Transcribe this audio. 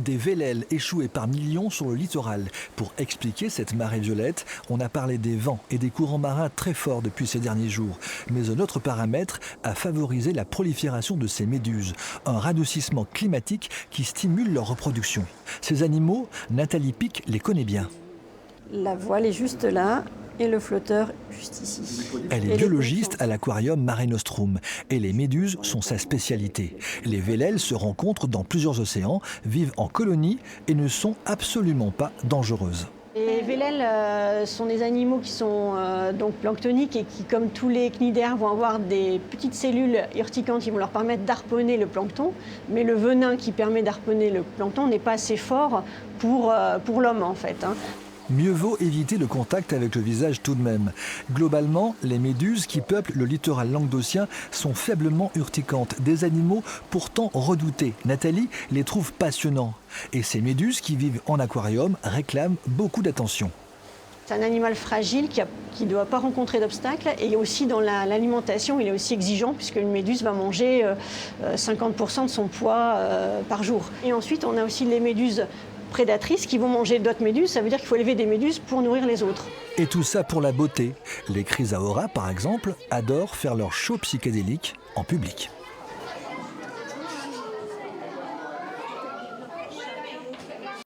Des vélèles échoués par millions sur le littoral. Pour expliquer cette marée violette, on a parlé des vents et des courants marins très forts depuis ces derniers jours. Mais un autre paramètre a favorisé la prolifération de ces méduses, un radoucissement climatique qui stimule leur reproduction. Ces animaux, Nathalie Pic les connaît bien. La voile est juste là et le flotteur juste ici. Elle est biologiste à l'aquarium Mare Nostrum et les méduses sont sa spécialité. Les vélèles se rencontrent dans plusieurs océans, vivent en colonies et ne sont absolument pas dangereuses. Les vélèles sont des animaux qui sont donc planctoniques et qui, comme tous les cnidaires, vont avoir des petites cellules urticantes qui vont leur permettre d'harponner le plancton. Mais le venin qui permet d'harponner le plancton n'est pas assez fort pour l'homme en fait. Mieux vaut éviter le contact avec le visage tout de même. Globalement, les méduses qui peuplent le littoral languedocien sont faiblement urticantes, des animaux pourtant redoutés. Nathalie les trouve passionnants. Et ces méduses qui vivent en aquarium réclament beaucoup d'attention. C'est un animal fragile qui ne doit pas rencontrer d'obstacles et aussi dans l'alimentation, il est aussi exigeant puisque une méduse va manger 50% de son poids par jour. Et ensuite, on a aussi les méduses prédatrices qui vont manger d'autres méduses. Ça veut dire qu'il faut élever des méduses pour nourrir les autres. Et tout ça pour la beauté. Les chrysaora, par exemple, adorent faire leur show psychédélique en public.